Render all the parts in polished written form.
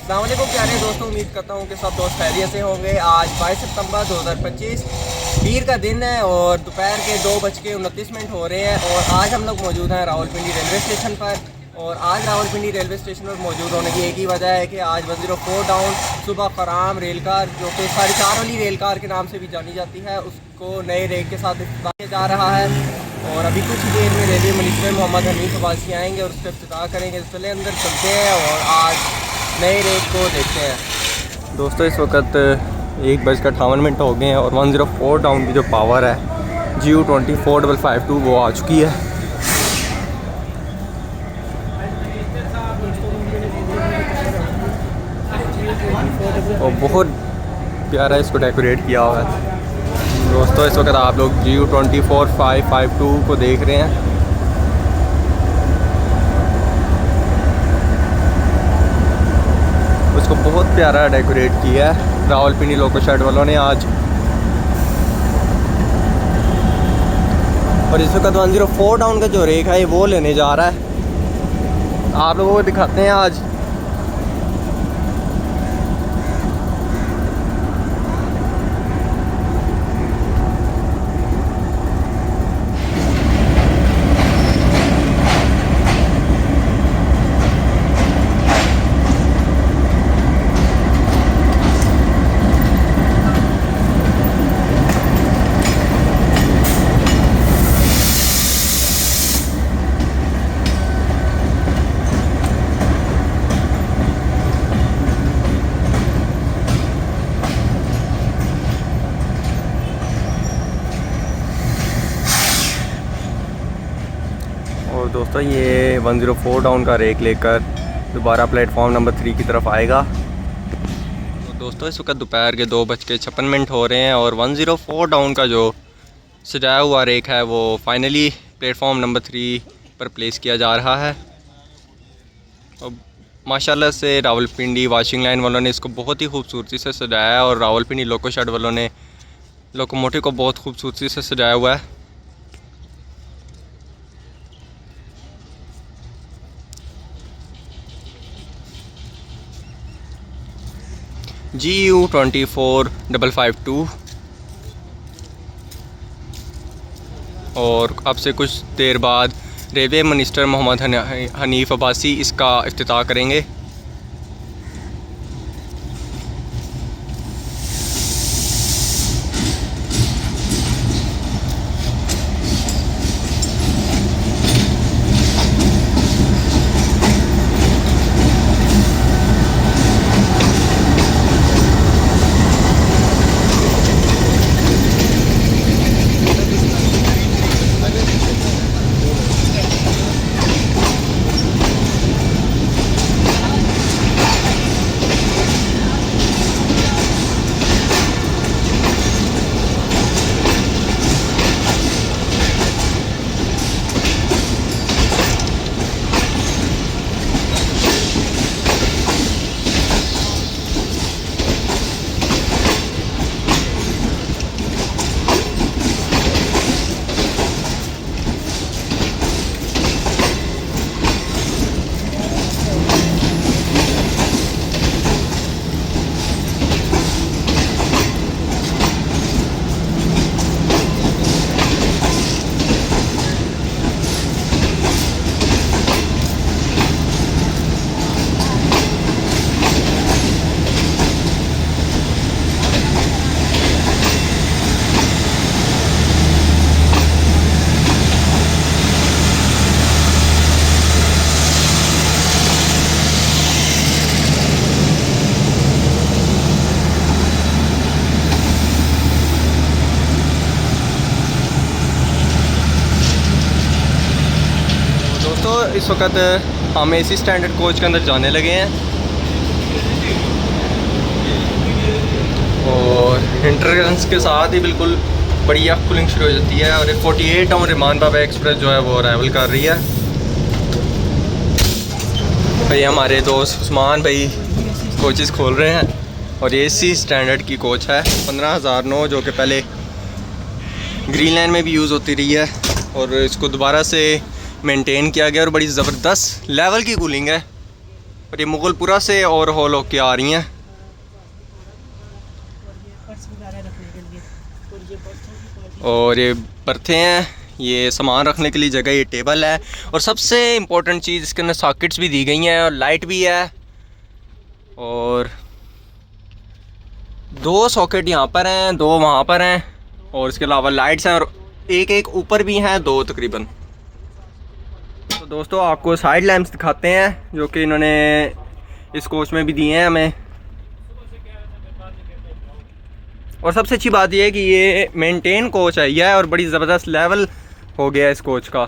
अस्सलाम वालेकुम प्यारे दोस्तों, उम्मीद करता हूँ कि सब दोस्त खैरियत से होंगे। आज 22 सितंबर 2025 पीर का दिन है और दोपहर के 2:29 हो रहे हैं। और आज हम लोग मौजूद हैं रावलपिंडी रेलवे स्टेशन पर। और आज रावलपिंडी रेलवे स्टेशन पर मौजूद होने की एक ही वजह है कि आज 104 डाउन सुबह फराम रेलकार, जो कि 4.5 वाली रेलकार के नाम से भी जानी जाती है, उसको नए रेक के साथ इफ्तिताह किया जा रहा है। और अभी कुछ ही देर में रेलवे मिनिस्टर मोहम्मद हनीफ अब्बासी आएंगे और उसका इफ्तिताह करेंगे। तो चले अंदर चलते हैं और आज नए रेट को देखते हैं। दोस्तों इस वक्त 1:58 हो गए हैं और 104 डाउन की जो पावर है GU24552 वो आ चुकी है। और बहुत प्यारा इसको डेकोरेट किया हुआ है। दोस्तों इस वक्त आप लोग GU24552 को देख रहे हैं। उसको बहुत प्यारा डेकोरेट किया है रावलपिंडी लोको शेड वालों ने आज। और इस वक्त 104 डाउन का जो रेक है वो लेने जा रहा है। आप लोगों को दिखाते हैं आज। और दोस्तों ये 104 डाउन का रेक लेकर दोबारा प्लेटफॉर्म नंबर 3 की तरफ आएगा। तो दोस्तों इस वक्त दोपहर के 2:56 हो रहे हैं और 104 डाउन का जो सजाया हुआ रेक है वो फाइनली प्लेटफॉर्म नंबर 3 पर प्लेस किया जा रहा है। और माशाल्लाह से रावलपिंडी वाशिंग लाइन वालों ने इसको बहुत ही खूबसूरती से सजाया है और रावलपिंडी लोको शेड वालों ने लोकोमोटिव को बहुत खूबसूरती से सजाया हुआ है। GU24552 और अब से कुछ देर बाद रेलवे मिनिस्टर मोहम्मद हनीफ अब्बासी इसका इफ्तिताह करेंगे। इस वक्त हम AC स्टैंडर्ड कोच के अंदर जाने लगे हैं और इंटरगेंस के साथ ही बिल्कुल बढ़िया कूलिंग शुरू हो जाती है। और 48 डाउन रिमान बाबा एक्सप्रेस जो है वो अराइवल कर रही है। भाई हमारे दोस्त उस्मान भाई कोचेस खोल रहे हैं और AC स्टैंडर्ड की कोच है 15,009 जो कि पहले ग्रीन लाइन में भी यूज़ होती रही है और इसको दोबारा से मेंटेन किया गया और बड़ी ज़बरदस्त लेवल की कूलिंग है। और ये मुगलपुरा से और होल होके आ रही हैं। और ये बर्थे हैं, ये सामान रखने के लिए जगह, ये टेबल है। और सबसे इम्पोर्टेंट चीज़ इसके अंदर सॉकेट्स भी दी गई हैं और लाइट भी है। और 2 सॉकेट यहाँ पर हैं, 2 वहाँ पर हैं और इसके अलावा लाइट्स हैं और एक ऊपर भी हैं, 2 तकरीबन। तो दोस्तों आपको साइड लैंप्स दिखाते हैं जो कि इन्होंने इस कोच में भी दिए हैं हमें। और सबसे अच्छी बात यह है कि ये मेंटेन कोच है यह, और बड़ी ज़बरदस्त लेवल हो गया है इस कोच का।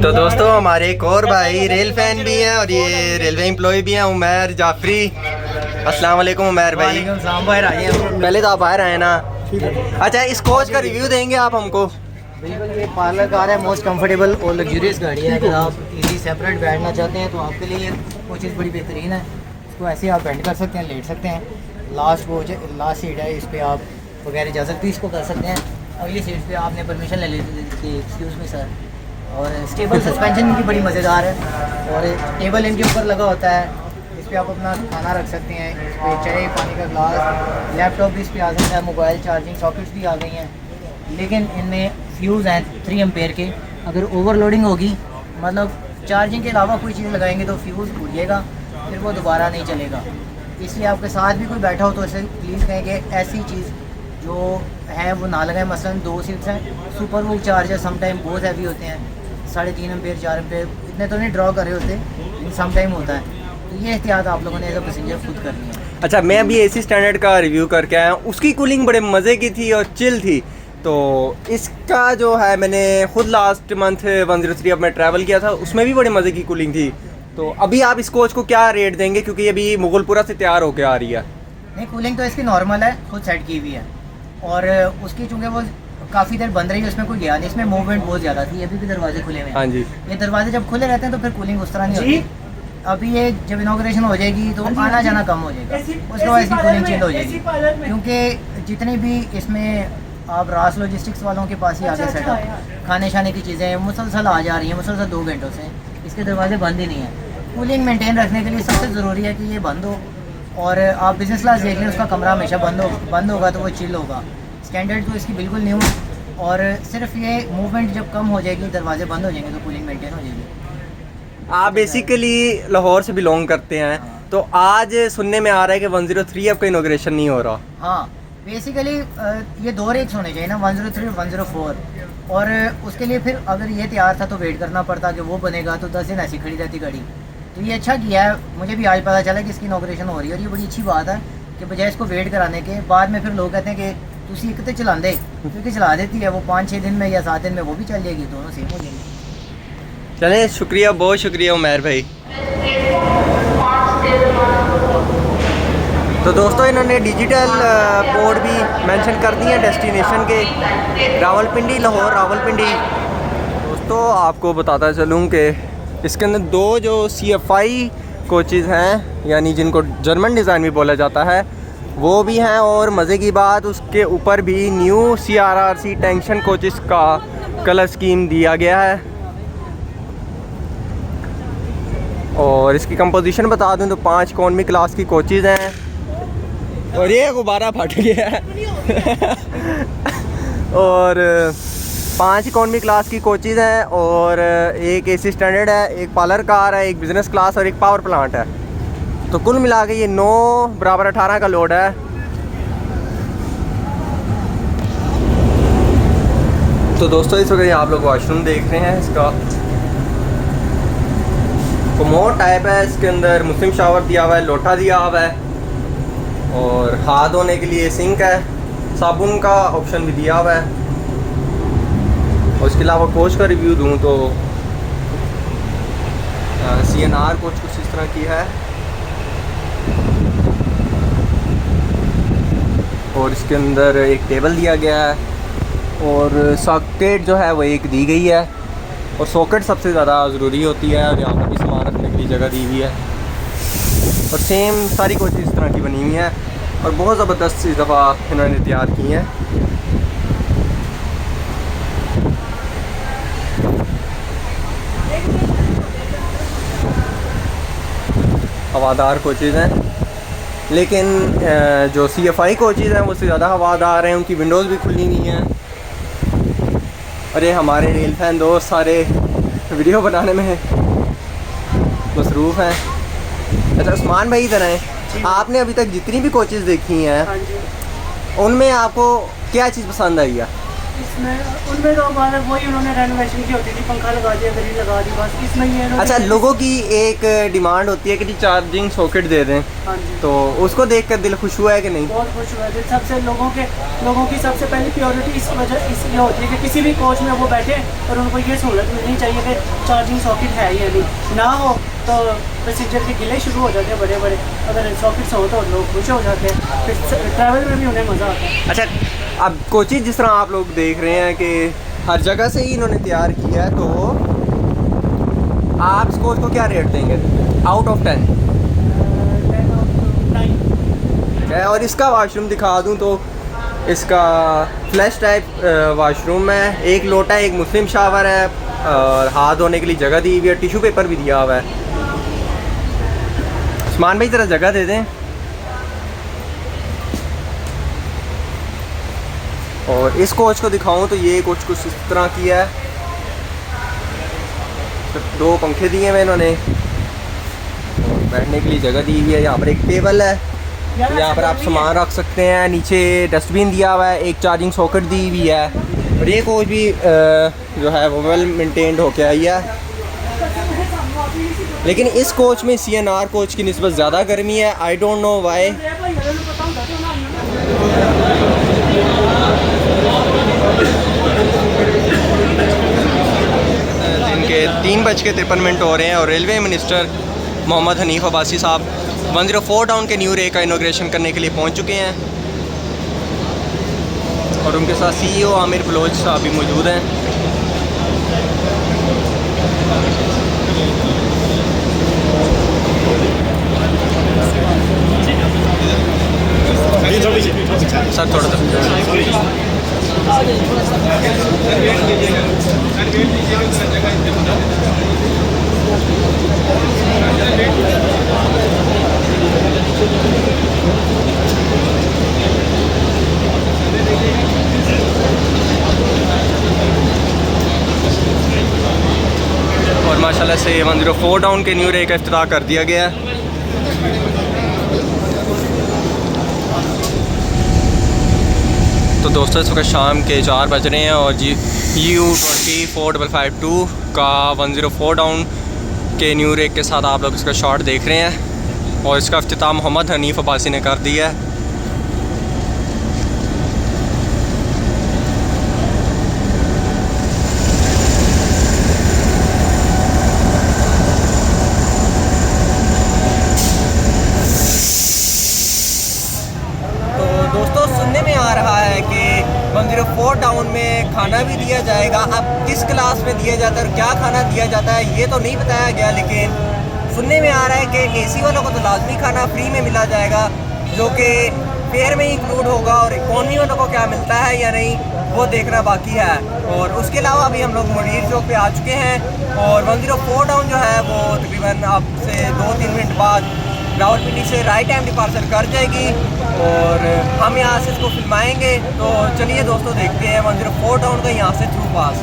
तो दोस्तों हमारे एक और भाई रेल फैन भी हैं और ये रेलवे एम्प्लॉय भी हैं, उमैर जाफरी। अस्सलाम वालेकुम उमैर भाई। पहले तो आप बाहर आए ना। अच्छा, इस कोच का रिव्यू देंगे आप हमको? बिल्कुल, ये पार्लर कार है, मोस्ट कंफर्टेबल और लग्जूरियस गाड़ी है। अगर आप इजी सेपरेट बैठना चाहते हैं तो आपके लिए कोचेज़ बड़ी बेहतरीन है। इसको ऐसे आप बेंड कर सकते हैं, लेट सकते हैं। लास्ट कोच लास्ट सीट है, इस पर आप वगैरह इजाज़त भी इसको कर सकते हैं। और ये सीट पे आपने परमिशन ले ली थी, एक्सक्यूज़ मी सर। और स्टेबल सस्पेंशन इनकी बड़ी मज़ेदार है। और टेबल इनके ऊपर लगा होता है, इस पर आप अपना खाना रख सकते हैं। इस पर चाय, पानी का ग्लास, लैपटॉप भी इस पर आ सकता है, मोबाइल चार्जिंग सॉकेट्स भी आ गई हैं। लेकिन इनमें फ्यूज़ हैं 3 एम्पेयर के। अगर ओवरलोडिंग होगी, मतलब चार्जिंग के अलावा कोई चीज़ लगाएंगे तो फ्यूज़ उड़िएगा, फिर वो दोबारा नहीं चलेगा। इसलिए आपके साथ भी कोई बैठा हो तो इसे प्लीज़ कहें कि ऐसी चीज़ जो है वो ना लगाएं। मसलन 2 सीट्स हैं, सुपर वूक चार्जर समटाइम बहुत हैवी होते हैं, 3.5 एम्पेयर 4 एम्पेयर इतने तो नहीं ड्रॉ कर रहे होते, लेकिन समटाइम होता है। तो ये एहतियात आप लोगों ने एज अ पैसेंजर खुद करनी है। अच्छा, मैं अभी AC स्टैंडर्ड का रिव्यू करके आया हूँ, उसकी कूलिंग बड़े मज़े की थी और चिल थी। तो इसका जो है मैंने खुद लास्ट मंथ 103 अब मैं ट्रैवल किया था, उसमें भी बड़े मज़े की कूलिंग थी। तो अभी आप इस कोच को क्या रेट देंगे, क्योंकि ये अभी मुगलपुरा से तैयार होकर आ रही है? नहीं, कूलिंग तो इसकी नॉर्मल है, खुद सेट की हुई है। और उसकी चूँकि वो काफ़ी देर बंद रही है, उसमें कोई गया नहीं, इसमें मूवमेंट बहुत ज़्यादा थी। अभी भी दरवाजे खुले हुए हैं। हाँ जी, ये दरवाजे जब खुले रहते हैं तो फिर कूलिंग उस तरह नहीं होती। अभी ये जब इनॉग्रेशन हो जाएगी तो आना जाना कम हो जाएगा, उसके बाद इसकी कूलिंग चेंज हो जाएगी। क्योंकि जितनी भी इसमें आप रास लॉजिस्टिक्स वालों के पास ही आगे सेटअप, खाने शाने की चीज़ें मुसलसल आ जा रही हैं, मुसलसल 2 घंटों से इसके दरवाजे बंद ही नहीं हैं। कूलिंग मेंटेन रखने के लिए सबसे ज़रूरी है कि ये बंद हो। और आप बिज़नेस क्लास देख लें, उसका कमरा हमेशा बंद होगा तो वो चिल होगा। स्टैंडर्ड तो इसकी बिल्कुल न्यू। और सिर्फ ये मूवमेंट जब कम हो जाएगी, दरवाजे बंद हो जाएंगे तो कूलिंग मेंटेन हो जाएगी। आप बेसिकली लाहौर से बिलोंग करते हैं। हाँ। तो आज सुनने में आ रहा है कि 103 अब का इनॉग्रेशन नहीं हो रहा। हाँ, बेसिकली ये 2 रेक्स होने चाहिए ना, 103 और 104। और उसके लिए फिर अगर ये तैयार था तो वेट करना पड़ता कि वो बनेगा, तो 10 दिन ऐसी खड़ी रहती गाड़ी। तो ये अच्छा किया है, मुझे भी आज पता चला कि इसकी इनॉग्रेशन हो रही है। और ये बड़ी अच्छी बात है कि बजाय इसको वेट कराने के बाद में फिर लोग कहते हैं कि तुसी एक तो चला दे, क्योंकि चला देती है वो 5-6 दिन में या 7 दिन में वो भी चल जाएगी, दोनों सेम हो जाएंगी। चलें, शुक्रिया, बहुत शुक्रिया उमैर भाई। तो दोस्तों इन्होंने डिजिटल बोर्ड भी मेंशन कर दिए हैं डेस्टिनेशन के, रावलपिंडी, लाहौर, रावलपिंडी। दोस्तों आपको बताता चलूँ कि इसके अंदर 2 जो CFI कोचेज़ हैं, यानी जिनको जर्मन डिज़ाइन भी बोला जाता है, वो भी हैं। और मज़े की बात, उसके ऊपर भी न्यू CRRC टेंशन कोचेस का कलर स्कीम दिया गया है। और इसकी कंपोजिशन बता दूं तो 5 इकोनॉमी क्लास की कोचेज़ हैं। और ये गुब्बारा फट गया है और 5 इकोनॉमी क्लास की कोचेज़ हैं और एक AC स्टैंडर्ड है, एक पार्लर कार है, एक बिज़नेस क्लास और एक पावर प्लांट है। तो कुल मिला के ये 9 बराबर 18 का लोड है। तो दोस्तों इस वक्त आप लोग वॉशरूम देख रहे हैं, इसका कोमोड टाइप है, इसके अंदर मुस्लिम शावर दिया हुआ है, लोटा दिया हुआ है और हाथ धोने के लिए सिंक है, साबुन का ऑप्शन भी दिया हुआ है। और इसके अलावा कोच का रिव्यू दूं तो CNR कोच कुछ इस तरह की है। और इसके अंदर एक टेबल दिया गया है और सॉकेट जो है वो एक दी गई है। और सॉकेट सबसे ज़्यादा ज़रूरी होती है, और यहाँ पर भी सामान रखने के लिए जगह दी हुई है। और सेम सारी कोचेज़ इस तरह की बनी हुई हैं और बहुत ज़बरदस्त इस दफ़ा इन्होंने तैयार की हैं। हवादार कोचेज़ हैं, लेकिन जो CFI कोचेज़ हैं वो उससे ज़्यादा हवादार हैं, उनकी विंडोज़ भी खुली नहीं हैं। अरे हमारे रेल फैन दोस्त सारे वीडियो बनाने में मसरूफ़ हैं। अच्छा उस्मान भाई इधर हैं, आपने अभी तक जितनी भी कोचेज़ देखी हैं उनमें आपको क्या चीज़ पसंद आई है? इसमें उनमें तो हमारे वही उन्होंने रेनोवेशन की होती थी, पंखा लगा दिया, ग्रिल लगा दी, बस इसमें ये अच्छा लोगों की एक डिमांड होती है कि चार्जिंग सॉकेट दे दें, हाँ जी, तो उसको देखकर दिल खुश हुआ है कि नहीं? बहुत खुश हुआ है। सबसे लोगों की सबसे पहली प्योरिटी इस वजह इसलिए होती है कि किसी भी कोच में वो बैठे और उनको ये सहूलत मिलनी चाहिए कि चार्जिंग सॉकेट है या नहीं, ना हो तो पैसेंजर के गिले शुरू हो जाते हैं बड़े बड़े। अगर सॉकेट्स हो तो लोग खुश हो जाते हैं, फिर ट्रैवल में भी उन्हें मज़ा आता है। अच्छा अब कोचेज़ जिस तरह आप लोग देख रहे हैं कि हर जगह से ही इन्होंने तैयार किया है, तो आप इस कोच को क्या रेट देंगे आउट ऑफ 10? है और इसका वाशरूम दिखा दूं तो इसका फ्लैश टाइप वाशरूम है, एक लोटा एक मुस्लिम शावर है और हाथ धोने के लिए जगह दी हुई है, टिश्यू पेपर भी दिया हुआ है। उस्मान भाई ज़रा जगह दे दें। और इस कोच को दिखाऊं तो ये कोच कुछ इस तरह की है, तो 2 पंखे दिए हुए इन्होंने, बैठने के लिए जगह दी हुई है, यहाँ पर एक टेबल है, यहाँ पर आप सामान रख सकते हैं, नीचे डस्टबिन दिया हुआ है, एक चार्जिंग सॉकेट दी हुई है। और ये कोच भी जो है वो वेल मेंटेन्ड होके आई है, लेकिन इस कोच में CNR कोच की निस्बत ज़्यादा गर्मी है। I don't know why. दिन के 3:53 हो रहे हैं और रेलवे मिनिस्टर मोहम्मद हनीफ अब्बासी साहब 104 डाउन के न्यू रे का इनॉग्रेशन करने के लिए पहुंच चुके हैं और उनके साथ CEO आमिर बलोच साहब भी मौजूद हैं। सर थोड़ा और माशाल्लाह से 104 डाउन के न्यू रे का इफ्तिताह कर दिया गया है। तो दोस्तों इस वक्त शाम के 4 बज रहे हैं और U204552 का 104 डाउन के न्यू रेक के साथ आप लोग इसका शॉट देख रहे हैं और इसका इफ्तिताह मोहम्मद हनीफ अब्बासी ने कर दिया है। दोस्तों सुनने में आ रहा है कि 104 टाउन में खाना भी दिया जाएगा। अब किस क्लास में दिया जाता है और क्या खाना दिया जाता है ये तो नहीं बताया गया, लेकिन सुनने में आ रहा है कि AC वालों को तो लाजमी खाना फ्री में मिला जाएगा जो कि फेयर में इंक्लूड होगा, और इकॉनमी वालों को क्या मिलता है या नहीं वो देखना बाकी है। और उसके अलावा अभी हम लोग मुनीर चौक पे आ चुके हैं और 104 टाउन जो है वो तकरीबन अब से 2-3 मिनट बाद रावलपिंडी से राइट टाइम डिपार्चर कर जाएगी और हम यहाँ से इसको फिल्माएंगे। तो चलिए दोस्तों देखते हैं 104 टाउन का यहाँ से थ्रू पास।